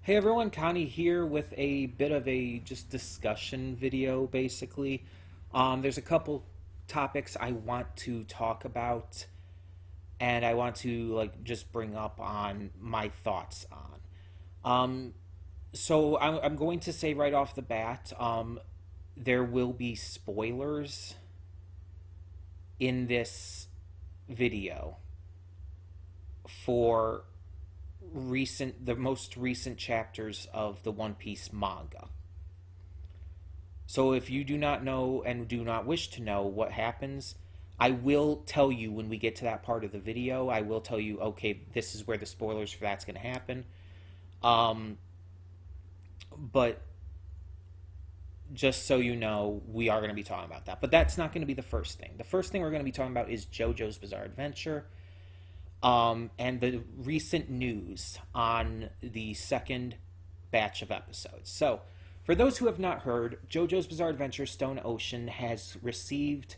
Hey everyone, Connie here with a bit of a just discussion video basically. There's a couple topics I want to talk about and I want to just bring up on my thoughts on. So I'm going to say right off the bat, there will be spoilers in this video for the most recent chapters of the One Piece manga. So if you do not know and do not wish to know what happens, I will tell you when we get to that part of the video. I will tell you, okay, this is where the spoilers for that's going to happen. Um, but just so you know, we are going to be talking about that. But that's not going to be the first thing. The first thing we're going to be talking about is JoJo's Bizarre Adventure, and the recent news on the second batch of episodes. So, for those who have not heard, JoJo's Bizarre Adventure Stone Ocean has received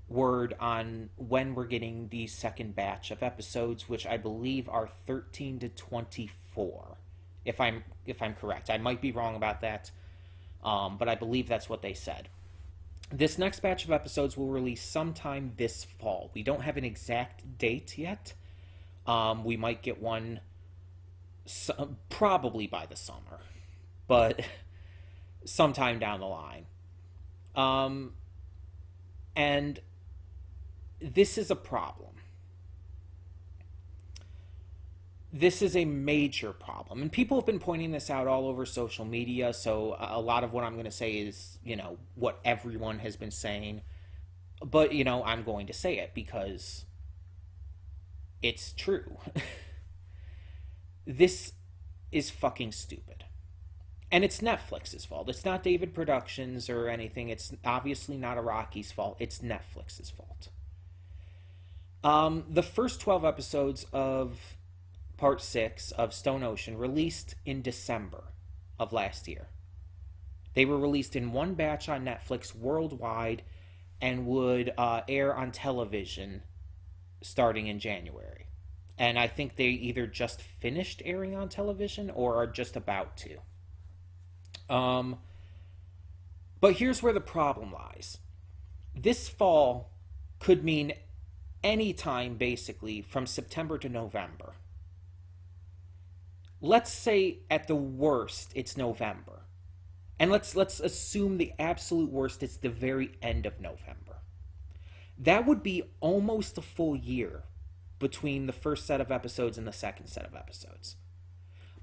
word on when we're getting the second batch of episodes, which I believe are 13 to 24. If I'm correct, I might be wrong about that, but I believe that's what they said. This next batch of episodes will release sometime this fall. We don't have an exact date yet. We might get one probably by the summer, but sometime down the line. And this is a problem. This is a major problem. And people have been pointing this out all over social media. So a lot of what I'm going to say is, what everyone has been saying. But, I'm going to say it because it's true. This is fucking stupid. And it's Netflix's fault. It's not David Productions or anything. It's obviously not Araki's fault. It's Netflix's fault. The first 12 episodes of Part 6 of Stone Ocean released in December of last year. They were released in one batch on Netflix worldwide and would air on television starting in January. And I think they either just finished airing on television or are just about to. But here's where the problem lies. This fall could mean any time basically from September to November. Let's say at the worst it's November. And let's assume the absolute worst it's the very end of November. That would be almost a full year between the first set of episodes and the second set of episodes.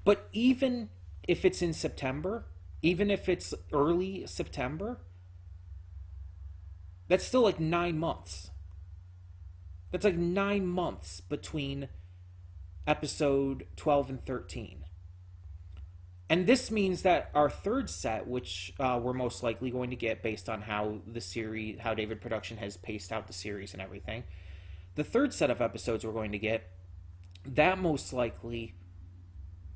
But even if it's in September, even if it's early September, that's still like 9 months. That's like 9 months between episode 12 and 13. And this means that our third set, which we're most likely going to get based on how David Production has paced out the series and everything, the third set of episodes we're going to get, that most likely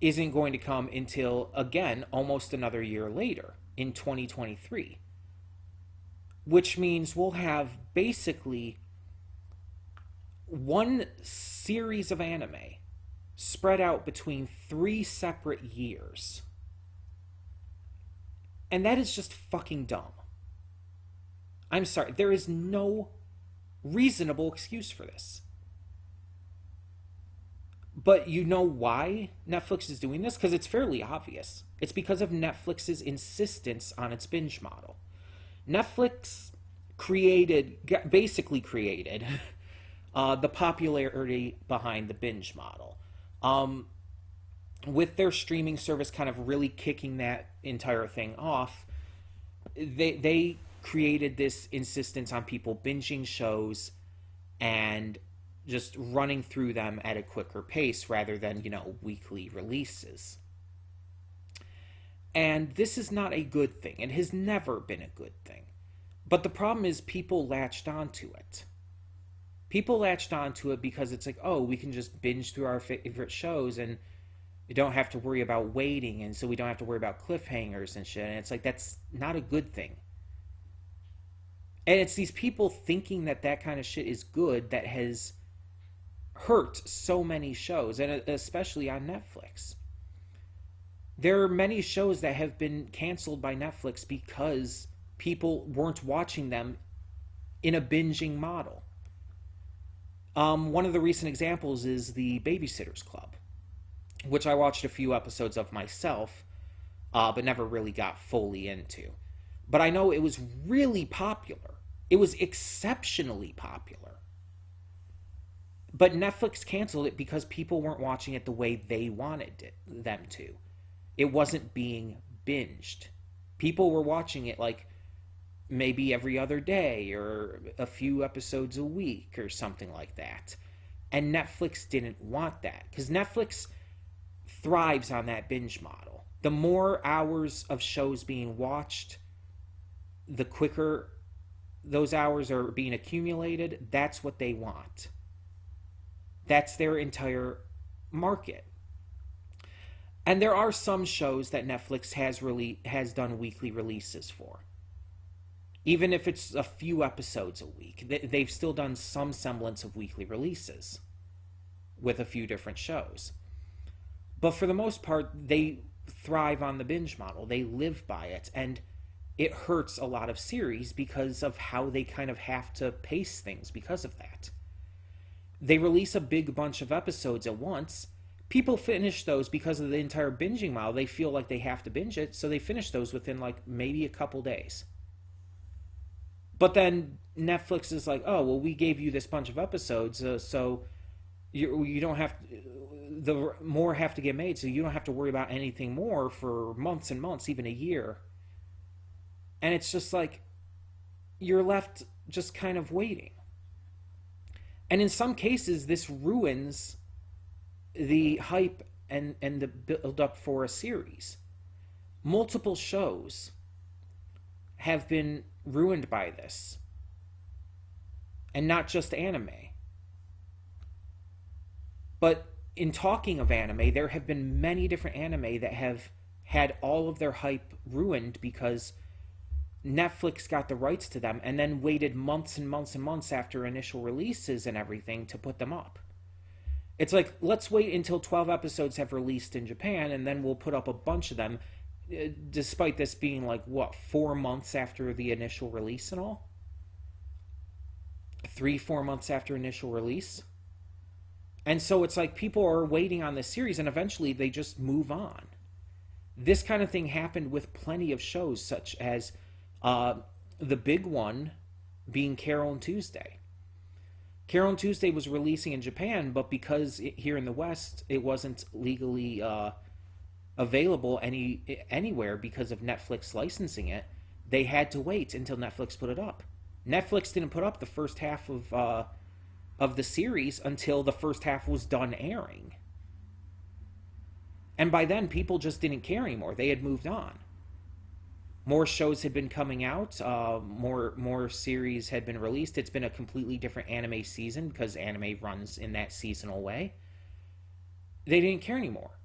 isn't going to come until, again, almost another year later, in 2023. Which means we'll have basically one series of anime spread out between 3 separate years. And that is just fucking dumb. I'm sorry, there is no reasonable excuse for this. But you know why Netflix is doing this? Because it's fairly obvious. It's because of Netflix's insistence on its binge model. Netflix basically created the popularity behind the binge model. With their streaming service kind of really kicking that entire thing off, they created this insistence on people binging shows and just running through them at a quicker pace rather than, weekly releases. And this is not a good thing. It has never been a good thing. But the problem is people latched onto it. People latched onto it because it's like, oh, we can just binge through our favorite shows and we don't have to worry about waiting, and so we don't have to worry about cliffhangers and shit. And it's like, that's not a good thing. And it's these people thinking that kind of shit is good that has hurt so many shows, and especially on Netflix. There are many shows that have been canceled by Netflix because people weren't watching them in a binging model. One of the recent examples is the Babysitters Club, which I watched a few episodes of myself, but never really got fully into. But I know it was really popular. It was exceptionally popular. But Netflix canceled it because people weren't watching it the way they wanted them to. It wasn't being binged. People were watching it like maybe every other day or a few episodes a week or something like that. And Netflix didn't want that because Netflix thrives on that binge model. The more hours of shows being watched, the quicker those hours are being accumulated. That's what they want. That's their entire market. And there are some shows that Netflix has done weekly releases for. Even if it's a few episodes a week, they've still done some semblance of weekly releases with a few different shows. But for the most part, they thrive on the binge model. They live by it. And it hurts a lot of series because of how they kind of have to pace things because of that. They release a big bunch of episodes at once. People finish those because of the entire binging model. They feel like they have to binge it, so they finish those within like maybe a couple days. But then Netflix is like, oh, well, we gave you this bunch of episodes, so you don't have the more have to get made, so you don't have to worry about anything more for months and months, even a year. And it's just like you're left just kind of waiting. And in some cases, this ruins the hype and the build up for a series. Multiple shows have been ruined by this. And not just anime. But in talking of anime, there have been many different anime that have had all of their hype ruined because Netflix got the rights to them and then waited months and months and months after initial releases and everything to put them up. It's like, let's wait until 12 episodes have released in Japan and then we'll put up a bunch of them, despite this being like, 4 months after the initial release and all? 3-4 months after initial release? And so it's like people are waiting on this series and eventually they just move on. This kind of thing happened with plenty of shows, such as the big one being Carol and Tuesday. Carol and Tuesday was releasing in Japan, but because here in the West it wasn't legally available anywhere because of Netflix licensing it, they had to wait until Netflix put it up. Netflix didn't put up the first half of the series until the first half was done airing. And by then, people just didn't care anymore. They had moved on. More shows had been coming out. More series had been released. It's been a completely different anime season because anime runs in that seasonal way. They didn't care anymore.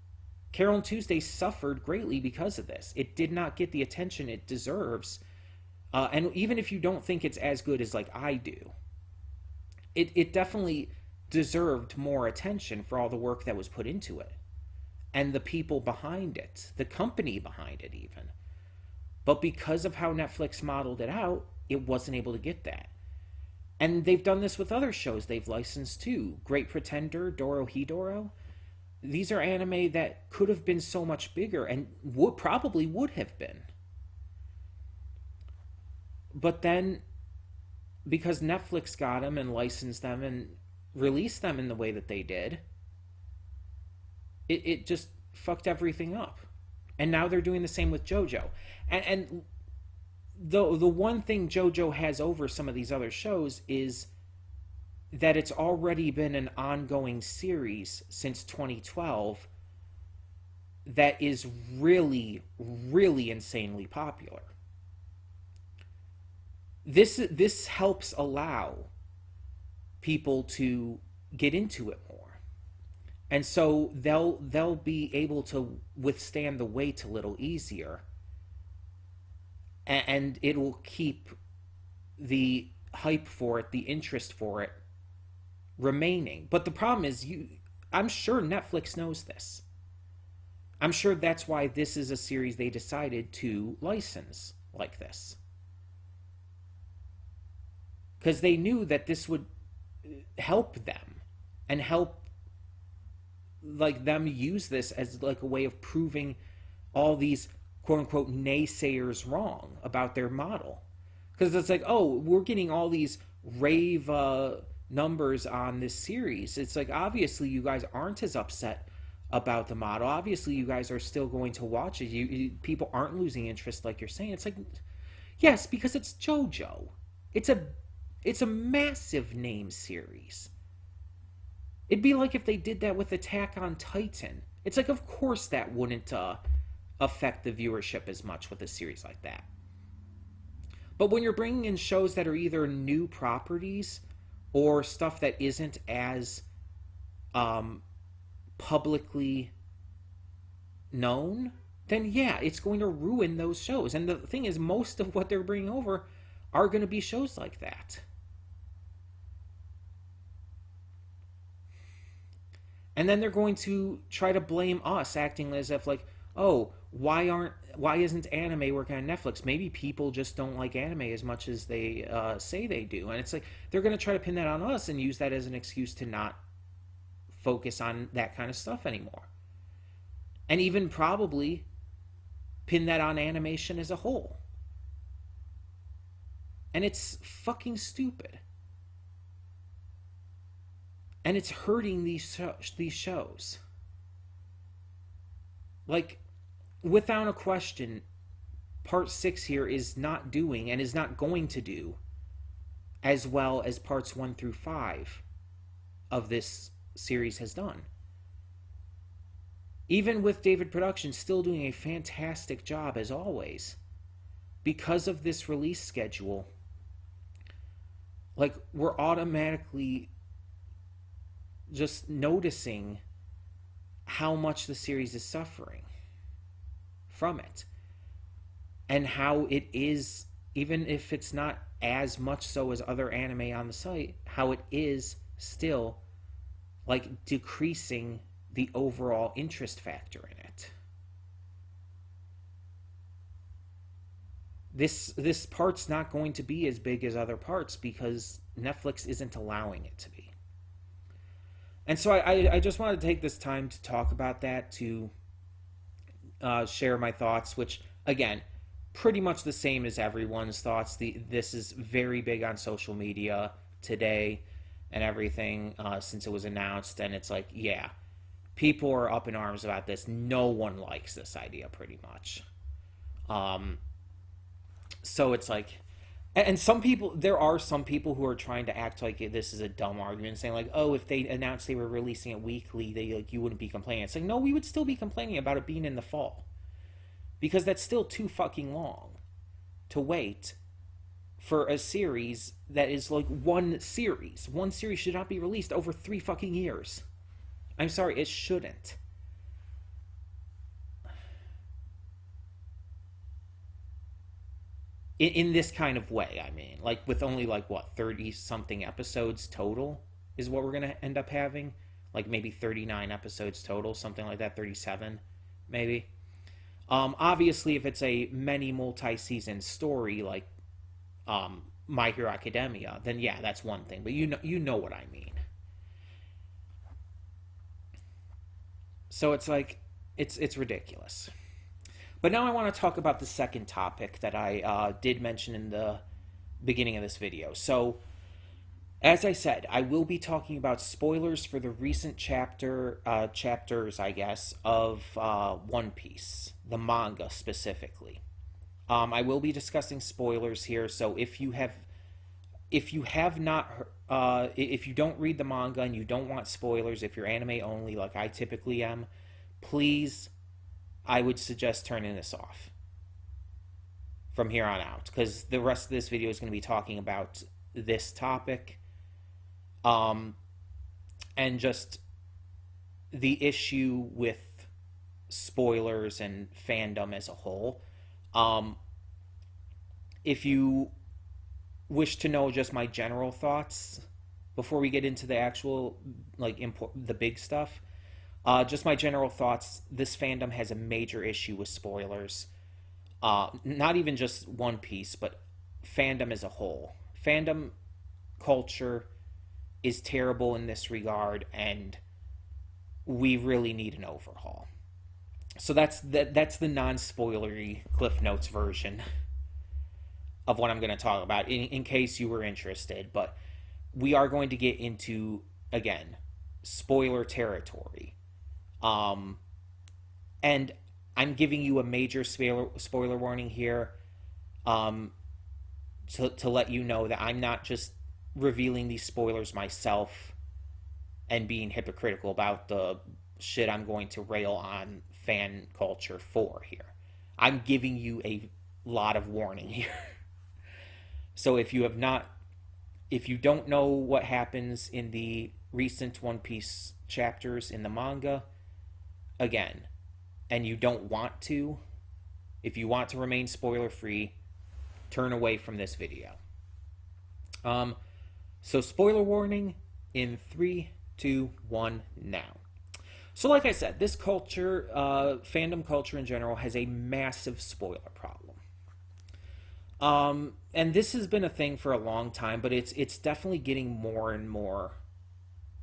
Carol and Tuesday suffered greatly because of this. It did not get the attention it deserves. And even if you don't think it's as good as like I do, it definitely deserved more attention for all the work that was put into it. And the people behind it, the company behind it even. But because of how Netflix modeled it out, it wasn't able to get that. And they've done this with other shows they've licensed too. Great Pretender, Dorohedoro. These are anime that could have been so much bigger and probably would have been. But then, because Netflix got them and licensed them and released them in the way that they did, it just fucked everything up. And now they're doing the same with JoJo. And the one thing JoJo has over some of these other shows is that it's already been an ongoing series since 2012 that is really, really insanely popular. This helps allow people to get into it more. And so they'll be able to withstand the wait a little easier. And it will keep the hype for it, the interest for it, remaining. But the problem is, I'm sure Netflix knows this. I'm sure that's why this is a series they decided to license like this. Because they knew that this would help them and help like them use this as like a way of proving all these quote unquote naysayers wrong about their model. Because it's like, oh, we're getting all these rave numbers on this series. It's like, obviously, you guys aren't as upset about the model. Obviously, you guys are still going to watch it. People aren't losing interest, like you're saying. It's like, yes, because it's JoJo. It's a it's a massive name series. It'd be like if they did that with Attack on Titan. It's like, of course, that wouldn't affect the viewership as much with a series like that. But when you're bringing in shows that are either new properties or stuff that isn't as publicly known, then yeah, it's going to ruin those shows. And the thing is, most of what they're bringing over are going to be shows like that. And then they're going to try to blame us, acting as if like, oh, why isn't anime working on Netflix? Maybe people just don't like anime as much as they say they do. And it's like they're going to try to pin that on us and use that as an excuse to not focus on that kind of stuff anymore. And even probably pin that on animation as a whole. And it's fucking stupid. And it's hurting these shows. Like, without a question, part 6 here is not doing and is not going to do as well as parts 1 through 5 of this series has done. Even with David Productions still doing a fantastic job as always, because of this release schedule, like, we're automatically just noticing how much the series is suffering from it. And how it is, even if it's not as much so as other anime on the site, how it is still like decreasing the overall interest factor in it. This part's not going to be as big as other parts because Netflix isn't allowing it to be. And so I just wanted to take this time to talk about that, to share my thoughts, which, again, pretty much the same as everyone's thoughts. This is very big on social media today and everything since it was announced. And it's like, yeah, people are up in arms about this. No one likes this idea, pretty much. So it's like... And some people, there are some people who are trying to act like this is a dumb argument, saying like, oh, if they announced they were releasing it weekly, you wouldn't be complaining. It's like, no, we would still be complaining about it being in the fall. Because that's still too fucking long to wait for a series that is like one series. One series should not be released over 3 fucking years. I'm sorry, it shouldn't. In this kind of way, I mean. Like, with only, like, what, 30-something episodes total is what we're going to end up having? Like, maybe 39 episodes total, something like that, 37, maybe. Obviously, if it's a many multi-season story, like My Hero Academia, then yeah, that's one thing. But you know what I mean. So it's like, it's ridiculous. But now I want to talk about the second topic that I did mention in the beginning of this video. So, as I said, I will be talking about spoilers for the recent chapters, I guess, of One Piece, the manga specifically. I will be discussing spoilers here, so if you don't read the manga and you don't want spoilers, if you're anime only like I typically am, please, I would suggest turning this off from here on out, because the rest of this video is going to be talking about this topic, and just the issue with spoilers and fandom as a whole. If you wish to know just my general thoughts before we get into the actual, like, the big stuff, Just my general thoughts. This fandom has a major issue with spoilers. Not even just One Piece, but fandom as a whole. Fandom culture is terrible in this regard, and we really need an overhaul. So that's the non-spoilery Cliff Notes version of what I'm going to talk about, in case you were interested. But we are going to get into, again, spoiler territory. And I'm giving you a major spoiler warning here, to let you know that I'm not just revealing these spoilers myself and being hypocritical about the shit I'm going to rail on fan culture for here. I'm giving you a lot of warning here. So if you don't know what happens in the recent One Piece chapters in the manga, again, and you don't want to, if you want to remain spoiler free, turn away from this video. So spoiler warning in 3, 2, 1, now. So like I said, this culture, fandom culture in general, has a massive spoiler problem. And this has been a thing for a long time, but it's definitely getting more and more.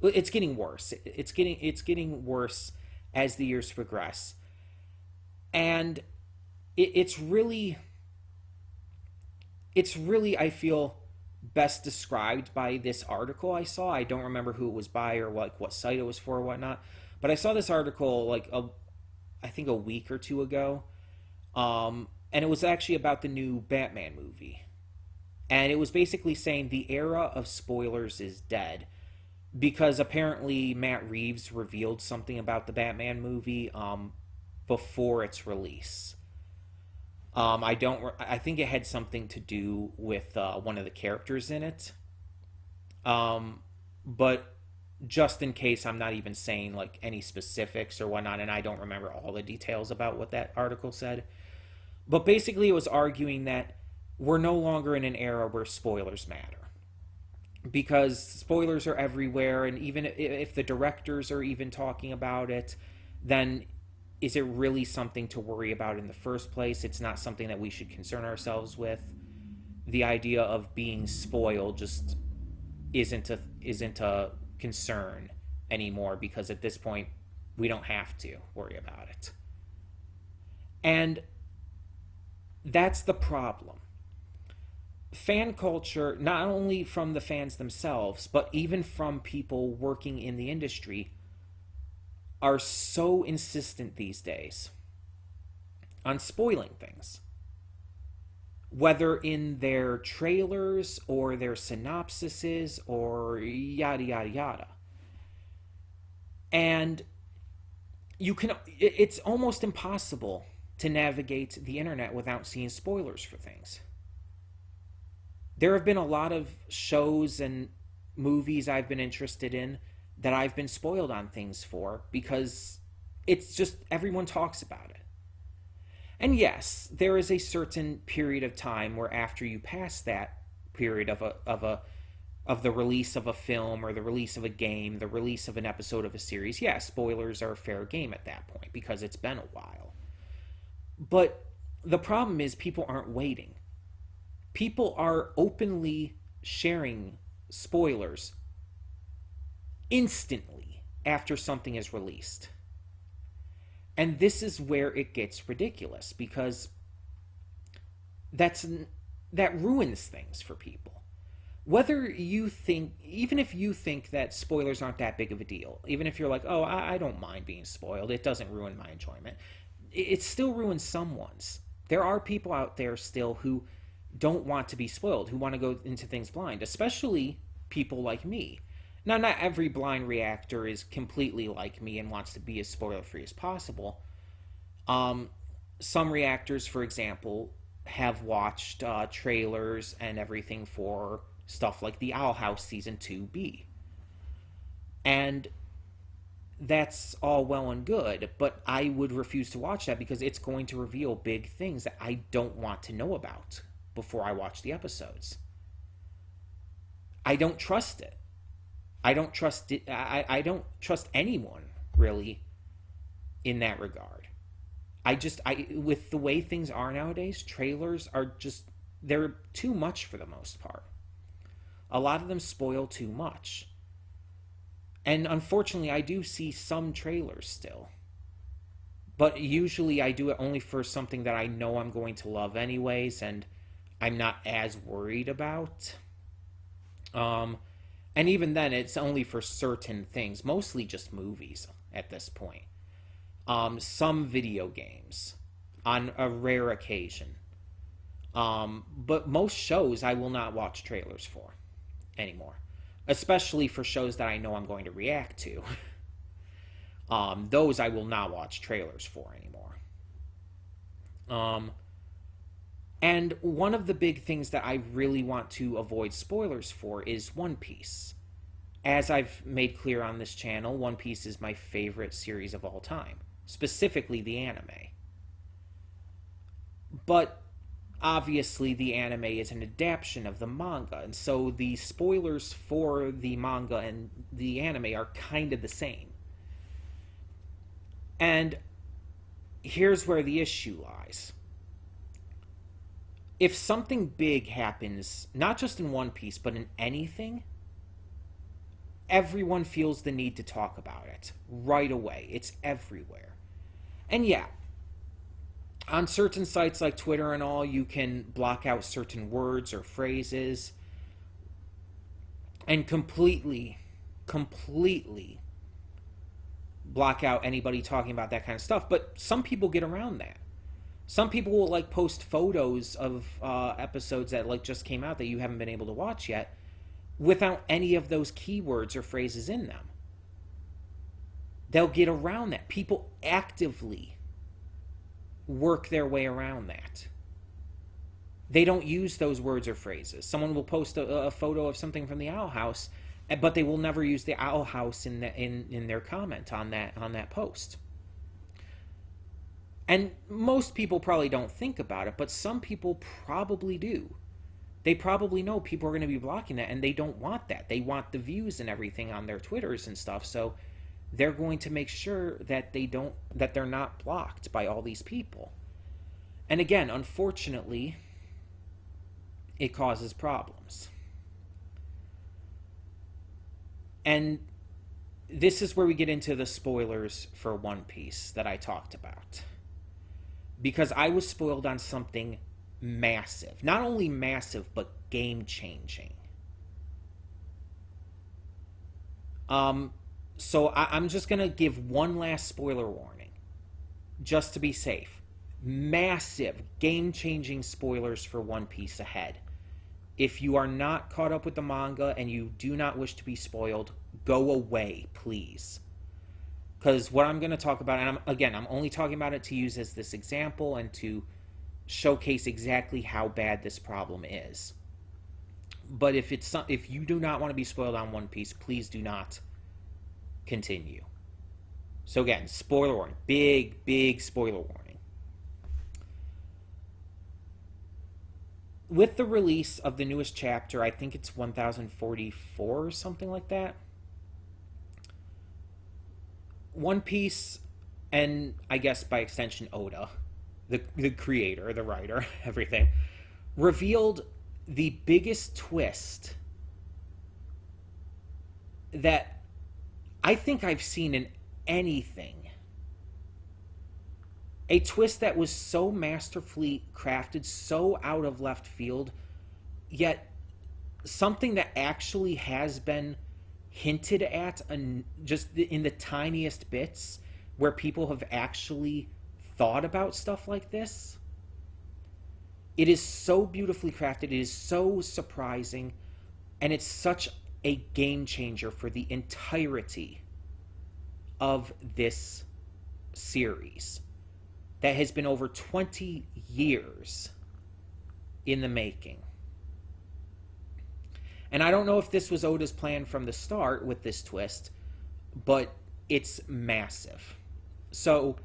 It's getting worse. It's getting worse as the years progress, and it's really I feel best described by this article I saw. I don't remember who it was by or what site it was for or whatnot, but I saw this article I think a week or two ago, and it was actually about the new Batman movie, and it was basically saying the era of spoilers is dead, because apparently Matt Reeves revealed something about the Batman movie before its release. I think it had something to do with one of the characters in it. But just in case, I'm not even saying like any specifics or whatnot, and I don't remember all the details about what that article said. But basically, it was arguing that we're no longer in an era where spoilers matter, because spoilers are everywhere, and even if the directors are even talking about it, then is it really something to worry about in the first place? It's not something that we should concern ourselves with. The idea of being spoiled just isn't a concern anymore, because at this point we don't have to worry about it. And that's the problem. Fan culture, not only from the fans themselves, but even from people working in the industry, are so insistent these days on spoiling things, whether in their trailers or their synopsises or yada yada yada. And it's almost impossible to navigate the internet without seeing spoilers for things. There have been a lot of shows and movies I've been interested in that I've been spoiled on things for, because it's just everyone talks about it. And yes, there is a certain period of time where after you pass that period of the release of a film or the release of a game, the release of an episode of a series, yes, spoilers are fair game at that point because it's been a while. But the problem is people aren't waiting. People are openly sharing spoilers instantly after something is released. And this is where it gets ridiculous, because that ruins things for people. Whether you think, even if you think that spoilers aren't that big of a deal, even if you're like, oh, I don't mind being spoiled, it doesn't ruin my enjoyment, it still ruins someone's. There are people out there still who don't want to be spoiled, who want to go into things blind, especially people like me. Now, not every blind reactor is completely like me and wants to be as spoiler-free as possible. Some reactors, for example, have watched trailers and everything for stuff like the Owl House Season 2B. And that's all well and good, but I would refuse to watch that because it's going to reveal big things that I don't want to know about before I watch the episodes. I don't trust it. I don't trust anyone, really, in that regard. With the way things are nowadays, trailers are just, they're too much for the most part. A lot of them spoil too much. And unfortunately, I do see some trailers still. But usually I do it only for something that I know I'm going to love anyways, and I'm not as worried about. And even then, it's only for certain things, mostly just movies at this point. Some video games on a rare occasion. But most shows I will not watch trailers for anymore, especially for shows that I know I'm going to react to. Those I will not watch trailers for anymore. And one of the big things that I really want to avoid spoilers for is One Piece. As I've made clear on this channel, One Piece is my favorite series of all time, specifically the anime. But obviously the anime is an adaptation of the manga, and so the spoilers for the manga and the anime are kind of the same. And here's where the issue lies. If something big happens, not just in One Piece, but in anything, everyone feels the need to talk about it right away. It's everywhere. And yeah, on certain sites like Twitter and all, you can block out certain words or phrases and completely block out anybody talking about that kind of stuff. But some people get around that. Some people will like post photos of episodes that like just came out that you haven't been able to watch yet without any of those keywords or phrases in them. They'll get around that. People actively work their way around that. They don't use those words or phrases. Someone will post a photo of something from the Owl House, but they will never use the Owl House in their comment on that post. And most people probably don't think about it, but some people probably do. They probably know people are going to be blocking that, and they don't want that. They want the views and everything on their Twitters and stuff, so they're going to make sure that they're not blocked by all these people. And again, unfortunately, it causes problems. And this is where we get into the spoilers for One Piece that I talked about. Because I was spoiled on something massive. Not only massive, but game-changing. So I'm just going to give one last spoiler warning, just to be safe. Massive, game-changing spoilers for One Piece ahead. If you are not caught up with the manga and you do not wish to be spoiled, go away, please. Because what I'm going to talk about, and I'm only talking about it to use as this example and to showcase exactly how bad this problem is. But if you do not want to be spoiled on One Piece, please do not continue. So again, spoiler warning. Big spoiler warning. With the release of the newest chapter, I think it's 1044 or something like that, One Piece, and I guess by extension Oda, the creator, the writer, everything, revealed the biggest twist that I think I've seen in anything. A twist that was so masterfully crafted, so out of left field, yet something that actually has been hinted at just in the tiniest bits where people have actually thought about stuff like this. It is so beautifully crafted, it is so surprising, and it's such a game changer for the entirety of this series that has been over 20 years in the making. And I don't know if this was Oda's plan from the start with this twist, but it's massive. So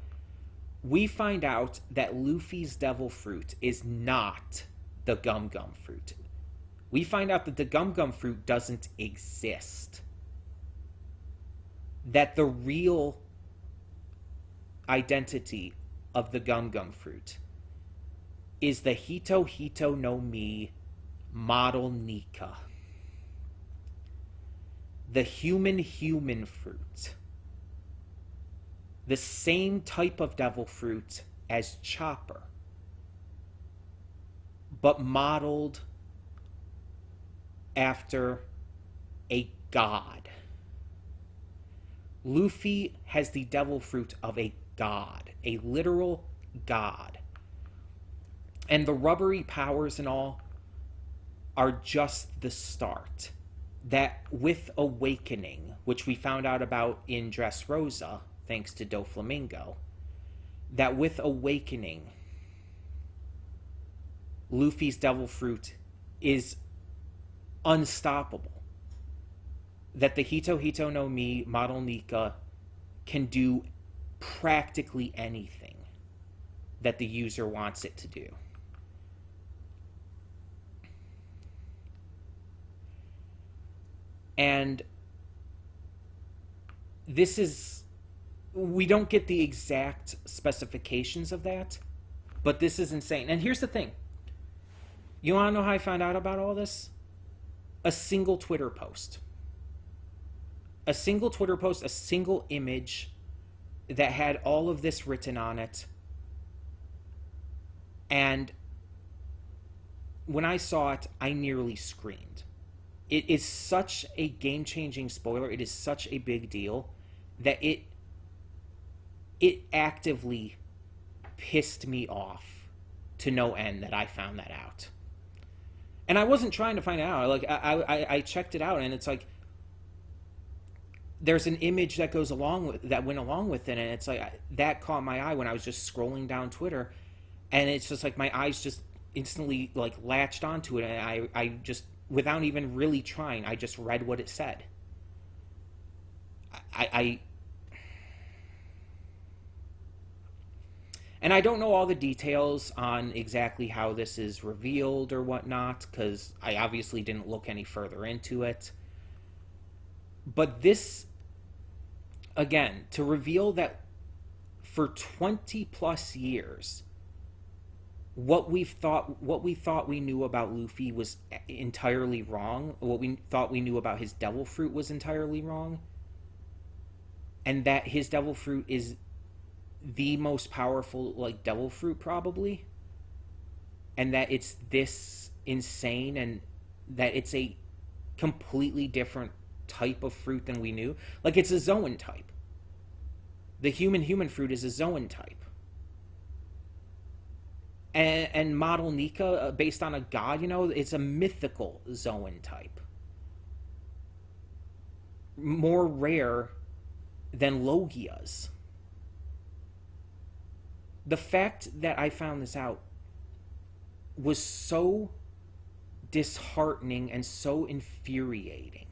we find out that Luffy's devil fruit is not the Gum Gum fruit. We find out that the Gum Gum fruit doesn't exist. That the real... identity of the gum gum fruit is the Hito Hito no Mi model Nika. The human fruit. The same type of devil fruit as Chopper, but modeled after a god. Luffy has the devil fruit of a god, a literal god. And the rubbery powers and all are just the start. That with awakening, which we found out about in Dressrosa, thanks to Doflamingo, that with awakening, Luffy's devil fruit is unstoppable. That the Hito Hito no Mi model Nika can do practically anything that the user wants it to do. And this is, we don't get the exact specifications of that, but this is insane. And here's the thing. You want to know how I found out about all this? A single Twitter post. A single Twitter post, a single image that had all of this written on it. And when I saw it, I nearly screamed. It is such a game-changing spoiler. It is such a big deal that it actively pissed me off to no end that I found that out. And I wasn't trying to find it out. Like I checked it out, and it's like there's an image that goes along with that went along with it, and it's like that caught my eye when I was just scrolling down Twitter, and it's just like my eyes just instantly like latched onto it, and I just, without even really trying, I just read what it said. And I don't know all the details on exactly how this is revealed or whatnot, because I obviously didn't look any further into it. But this, again, to reveal that for 20 plus years, what we thought we knew about Luffy was entirely wrong. What we thought we knew about his devil fruit was entirely wrong. And that his devil fruit is the most powerful, like, devil fruit probably. And that it's this insane, and that it's a completely different type of fruit than we knew. Like, it's a Zoan type. The human fruit is a Zoan type. And model Nika, based on a god, it's a mythical Zoan type. More rare than Logia's. The fact that I found this out was so disheartening and so infuriating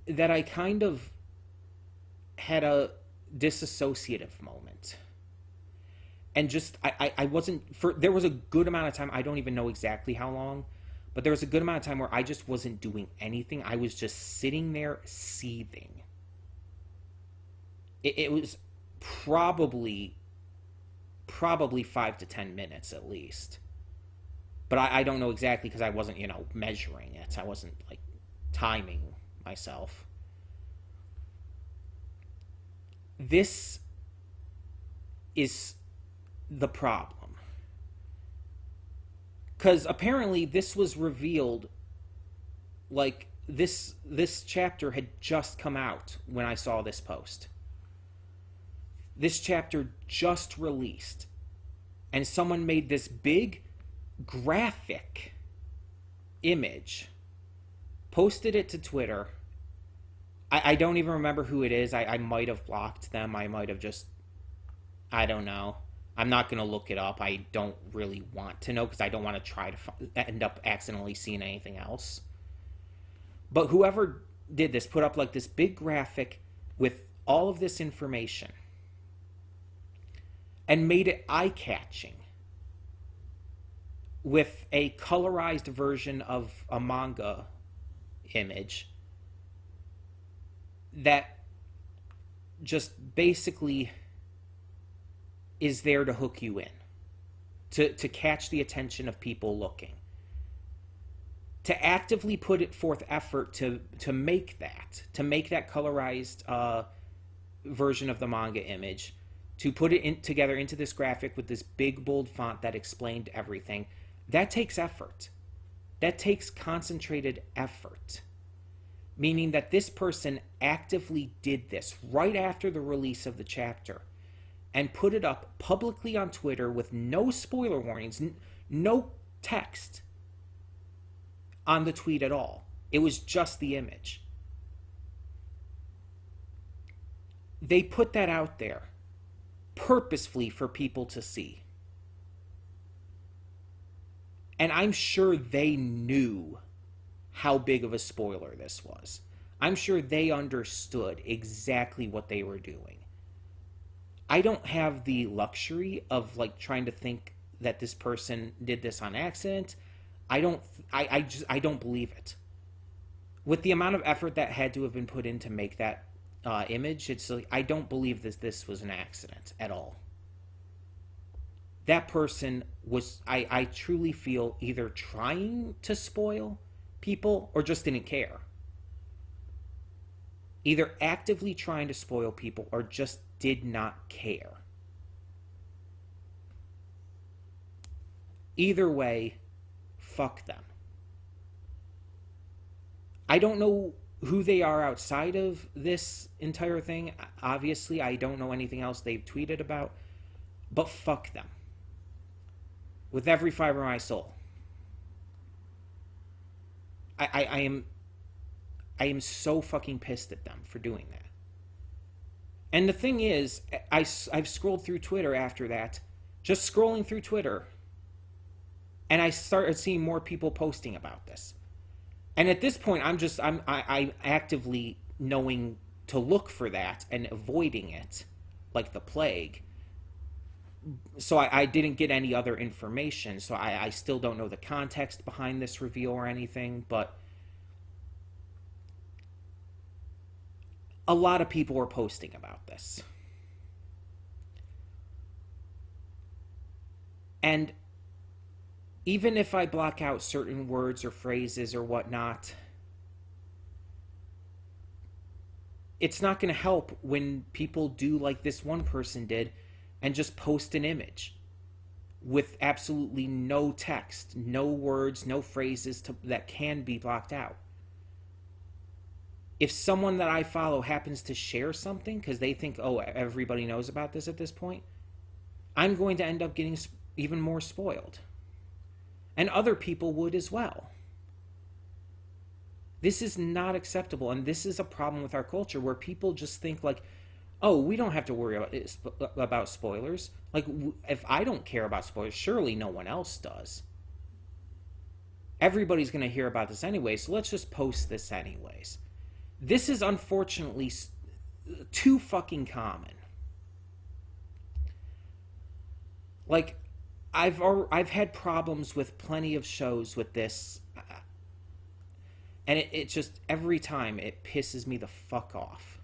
that I kind of had a disassociative moment. And just, I wasn't, there was a good amount of time, I don't even know exactly how long, but there was a good amount of time where I just wasn't doing anything. I was just sitting there seething. It was probably 5 to 10 minutes at least. But I don't know exactly, because I wasn't, measuring it. I wasn't, like, timing myself. This is the problem. Because apparently this was revealed, like, this chapter had just come out when I saw this post. This chapter just released, and someone made this big graphic image, posted it to Twitter. I don't even remember who it is. I might have blocked them. I might have just, I don't know. I'm not going to look it up. I don't really want to know, because I don't want to try to end up accidentally seeing anything else. But whoever did this put up like this big graphic with all of this information and made it eye-catching with a colorized version of a manga image that just basically is there to hook you in, to catch the attention of people looking, to actively put it forth effort to make that colorized version of the manga image, to put it together into this graphic with this big bold font that explained everything. That takes effort. That takes concentrated effort. Meaning that this person actively did this right after the release of the chapter and put it up publicly on Twitter with no spoiler warnings, no text on the tweet at all. It was just the image. They put that out there purposefully for people to see. And I'm sure they knew how big of a spoiler this was. I'm sure they understood exactly what they were doing. I don't have the luxury of like trying to think that this person did this on accident. I don't believe it. With the amount of effort that had to have been put in to make that image, it's like, I don't believe this was an accident at all. That person was, I truly feel, either trying to spoil people or just didn't care. Either actively trying to spoil people or just did not care. Either way, fuck them. I don't know who they are outside of this entire thing. Obviously, I don't know anything else they've tweeted about. But fuck them. With every fiber of my soul. I am so fucking pissed at them for doing that. And the thing is, I've scrolled through Twitter after that, just scrolling through Twitter, and I started seeing more people posting about this. And at this point, I'm actively knowing to look for that and avoiding it like the plague. So I didn't get any other information, so I still don't know the context behind this reveal or anything, but a lot of people were posting about this. And even if I block out certain words or phrases or whatnot, it's not going to help when people do like this one person did and just post an image with absolutely no text, no words, no phrases that can be blocked out. If someone that I follow happens to share something because they think, oh, everybody knows about this at this point, I'm going to end up getting even more spoiled. And other people would as well. This is not acceptable, and this is a problem with our culture where people just think like, oh, we don't have to worry about spoilers. Like, if I don't care about spoilers, surely no one else does. Everybody's going to hear about this anyway, so let's just post this anyways. This is unfortunately too fucking common. Like, I've had problems with plenty of shows with this, and it just, every time it pisses me the fuck off.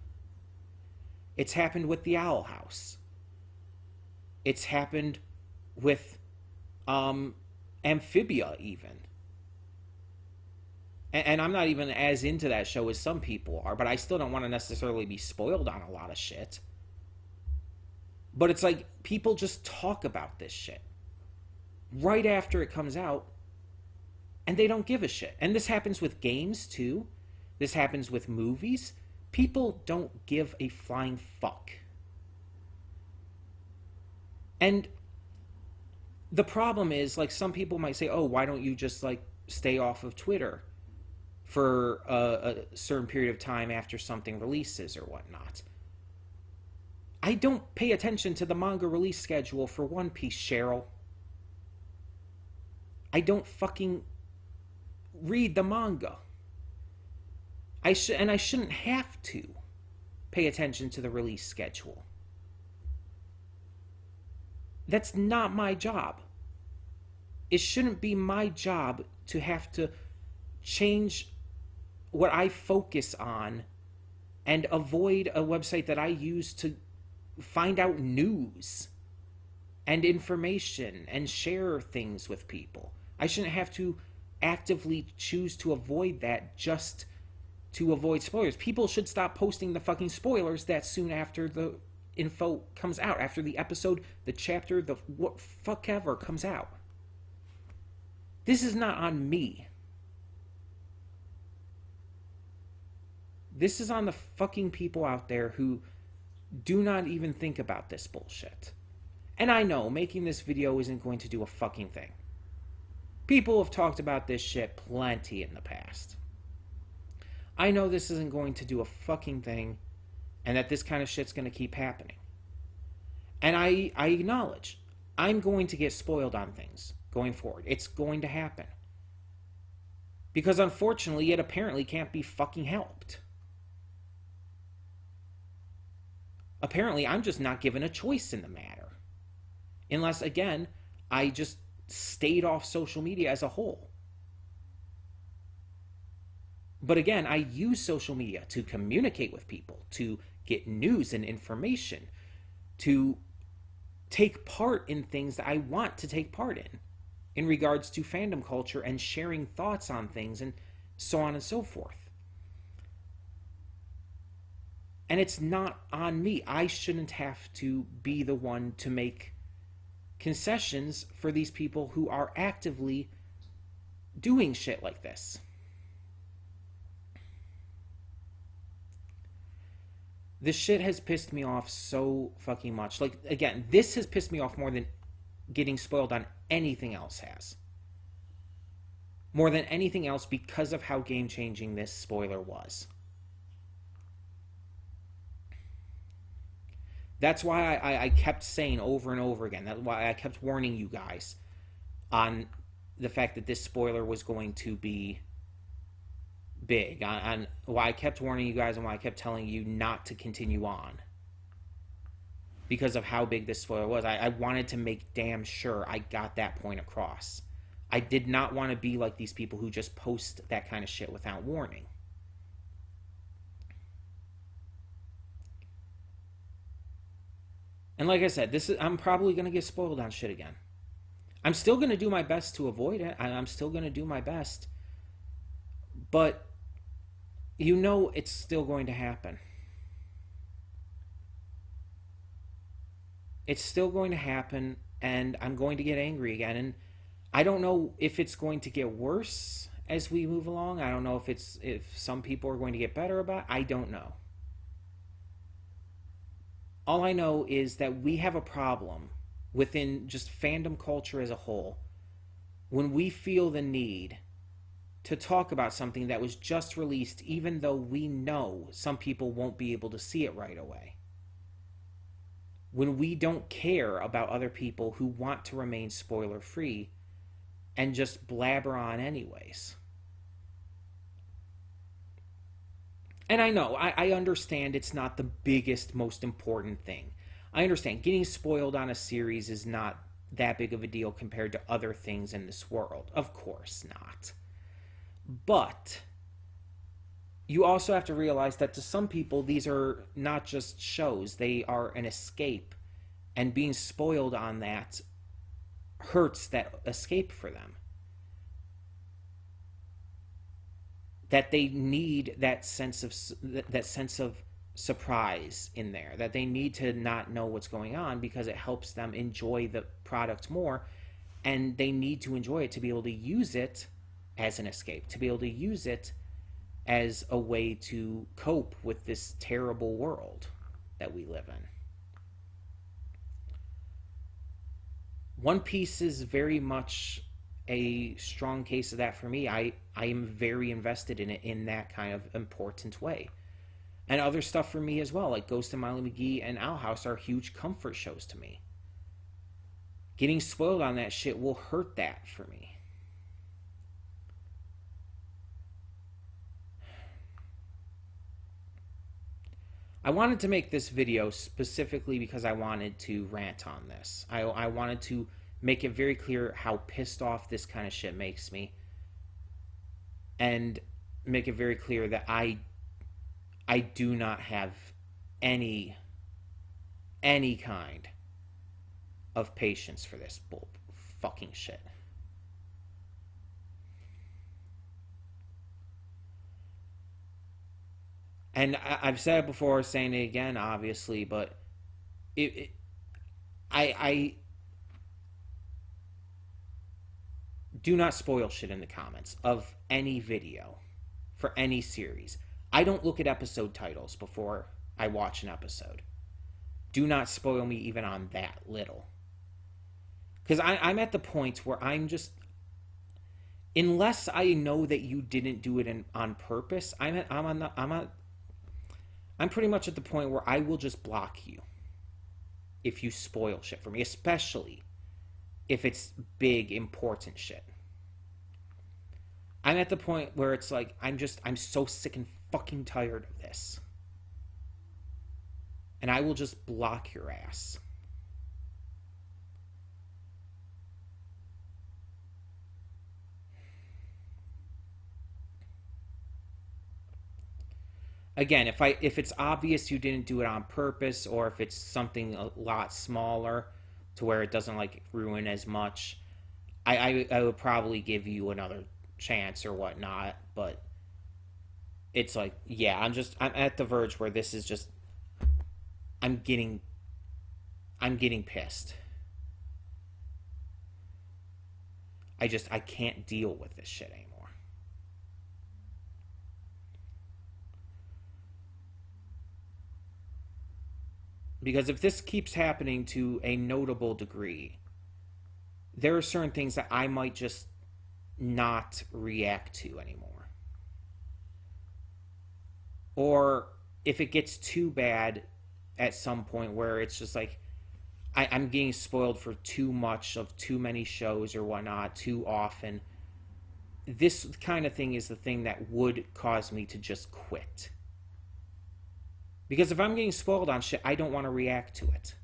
It's happened with the Owl House. It's happened with Amphibia even. And I'm not even as into that show as some people are, but I still don't want to necessarily be spoiled on a lot of shit. But it's like, people just talk about this shit right after it comes out, and they don't give a shit. And this happens with games, too. This happens with movies. People don't give a flying fuck. And the problem is, like, some people might say, oh, why don't you just, like, stay off of Twitter for a certain period of time after something releases or whatnot? I don't pay attention to the manga release schedule for One Piece, Cheryl. I don't fucking read the manga. I shouldn't have to pay attention to the release schedule. That's not my job. It shouldn't be my job to have to change what I focus on and avoid a website that I use to find out news and information and share things with people. I shouldn't have to actively choose to avoid that just to avoid spoilers. People should stop posting the fucking spoilers that soon after the info comes out, after the episode, the chapter, the what fuck ever comes out. This is not on me. This is on the fucking people out there who do not even think about this bullshit. And I know making this video isn't going to do a fucking thing. People have talked about this shit plenty in the past. I know this isn't going to do a fucking thing, and that this kind of shit's going to keep happening. And I acknowledge, I'm going to get spoiled on things going forward. It's going to happen. Because unfortunately, it apparently can't be fucking helped. Apparently, I'm just not given a choice in the matter. Unless, again, I just stayed off social media as a whole. But again, I use social media to communicate with people, to get news and information, to take part in things that I want to take part in regards to fandom culture and sharing thoughts on things and so on and so forth. And it's not on me. I shouldn't have to be the one to make concessions for these people who are actively doing shit like this. This shit has pissed me off so fucking much. Like, again, this has pissed me off more than getting spoiled on anything else has. More than anything else because of how game-changing this spoiler was. That's why I kept saying over and over again. That's why I kept warning you guys on the fact that this spoiler was going to be big. On why I kept warning you guys and why I kept telling you not to continue on. Because of how big this spoiler was. I wanted to make damn sure I got that point across. I did not want to be like these people who just post that kind of shit without warning. And like I said, I'm probably going to get spoiled on shit again. I'm still going to do my best to avoid it. And I'm still going to do my best. But you know it's still going to happen. It's still going to happen, and I'm going to get angry again. And I don't know if it's going to get worse as we move along. I don't know if some people are going to get better about it. I don't know. All I know is that we have a problem within just fandom culture as a whole when we feel the need to talk about something that was just released, even though we know some people won't be able to see it right away. When we don't care about other people who want to remain spoiler-free and just blabber on anyways. And I know, I understand it's not the biggest, most important thing. I understand getting spoiled on a series is not that big of a deal compared to other things in this world. Of course not. But you also have to realize that to some people, these are not just shows. They are an escape. And being spoiled on that hurts that escape for them. That they need that sense of surprise in there. That they need to not know what's going on because it helps them enjoy the product more. And they need to enjoy it to be able to use it as an escape. To be able to use it as a way to cope with this terrible world that we live in. One Piece is very much a strong case of that for me. I am very invested in it in that kind of important way. And other stuff for me as well, like Ghost and Molly McGee and Owl House are huge comfort shows to me. Getting spoiled on that shit will hurt that for me. I wanted to make this video specifically because I wanted to rant on this. I wanted to make it very clear how pissed off this kind of shit makes me. And make it very clear that I I do not have any kind of patience for this bull fucking shit. And I've said it before, saying it again, obviously, but it I do not spoil shit in the comments of any video for any series. I don't look at episode titles before I watch an episode. Do not spoil me even on that little. Because I'm at the point where I'm just, unless I know that you didn't do it on purpose, I'm pretty much at the point where I will just block you if you spoil shit for me, especially if it's big, important shit. I'm at the point where it's like, I'm so sick and fucking tired of this. And I will just block your ass. Again, if it's obvious you didn't do it on purpose, or if it's something a lot smaller to where it doesn't like ruin as much, I would probably give you another chance or whatnot. But it's like, yeah, I'm at the verge where this is just, I'm getting pissed. I can't deal with this shit anymore. Because if this keeps happening to a notable degree, there are certain things that I might just not react to anymore. Or if it gets too bad at some point where it's just like, I'm getting spoiled for too much of too many shows or whatnot too often, this kind of thing is the thing that would cause me to just quit. Because if I'm getting spoiled on shit, I don't want to react to it.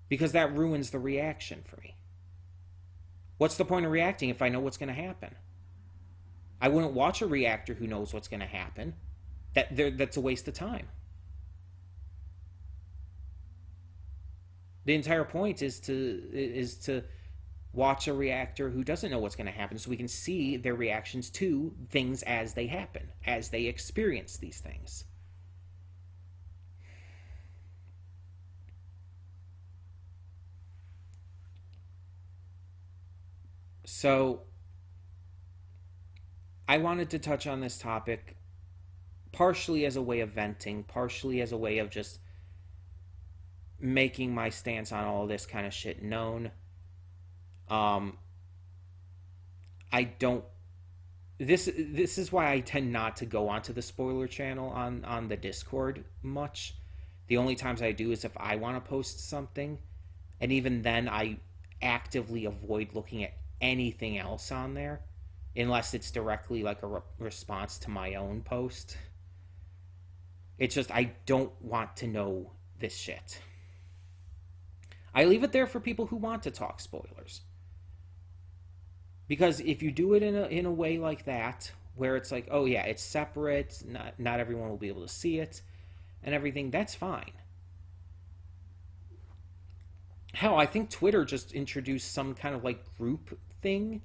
Because that ruins the reaction for me. What's the point of reacting if I know what's going to happen? I wouldn't watch a reactor who knows what's going to happen. That's a waste of time. The entire point is to watch a reactor who doesn't know what's going to happen, so we can see their reactions to things as they happen, as they experience these things. So, I wanted to touch on this topic partially as a way of venting, partially as a way of just making my stance on all this kind of shit known. I don't. This is why I tend not to go onto the spoiler channel on the Discord much. The only times I do is if I want to post something, and even then I actively avoid looking at anything else on there unless it's directly like a response to my own post. It's just, I don't want to know this shit. I leave it there for people who want to talk spoilers. Because if you do it in a way like that, where it's like, oh yeah, it's separate, not everyone will be able to see it, and everything, that's fine. Hell, I think Twitter just introduced some kind of like group thing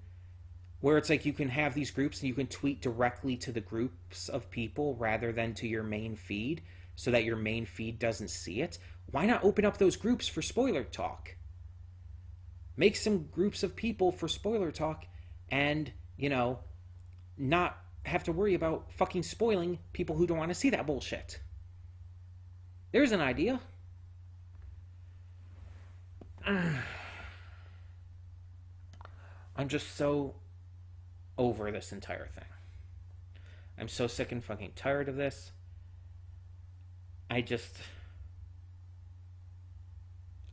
where it's like you can have these groups and you can tweet directly to the groups of people rather than to your main feed so that your main feed doesn't see it. Why not open up those groups for spoiler talk? Make some groups of people for spoiler talk and, not have to worry about fucking spoiling people who don't want to see that bullshit. There's an idea. I'm just so over this entire thing. I'm so sick and fucking tired of this. I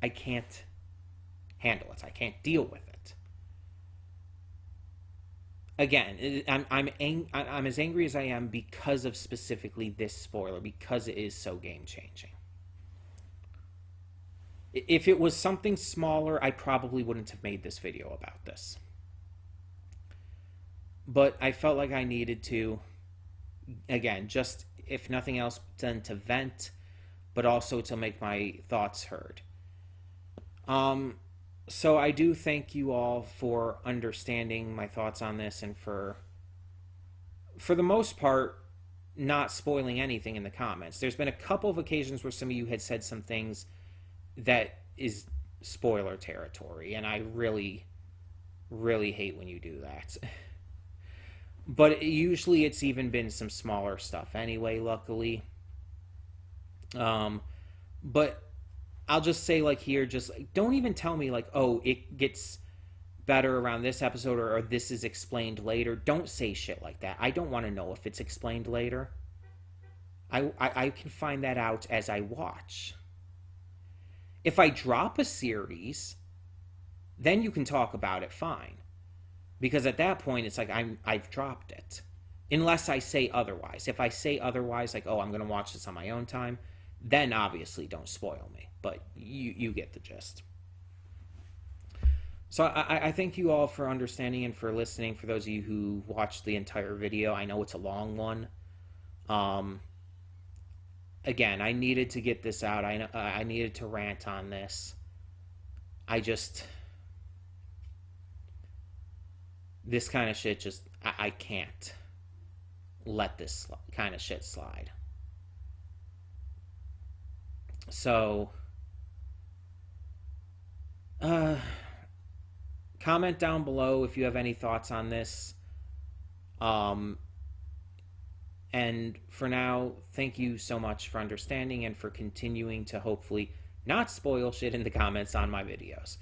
can't handle it. I can't deal with it. Again, I'm as angry as I am because of specifically this spoiler, because it is so game-changing. If it was something smaller, I probably wouldn't have made this video about this. But I felt like I needed to, again, just if nothing else, than to vent, but also to make my thoughts heard. So I do thank you all for understanding my thoughts on this, and for the most part, not spoiling anything in the comments. There's been a couple of occasions where some of you had said some things that is spoiler territory, and I really, really hate when you do that. But usually it's even been some smaller stuff anyway, luckily. But I'll just say, like, here, just don't even tell me, like, oh, it gets better around this episode, or this is explained later. Don't say shit like that. I don't want to know if it's explained later. I can find that out as I watch. If I drop a series, then you can talk about it, fine. Because at that point, it's like I've dropped it. Unless I say otherwise. If I say otherwise, like, oh, I'm going to watch this on my own time, then obviously don't spoil me. But you get the gist. So I thank you all for understanding and for listening. For those of you who watched the entire video, I know it's a long one. Again, I needed to get this out. I needed to rant on this. This kind of shit just, I can't let this kind of shit slide. So, comment down below if you have any thoughts on this. And for now, thank you so much for understanding and for continuing to hopefully not spoil shit in the comments on my videos.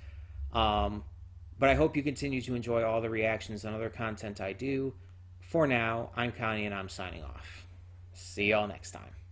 But I hope you continue to enjoy all the reactions and other content I do. For now, I'm Connie and I'm signing off. See y'all next time.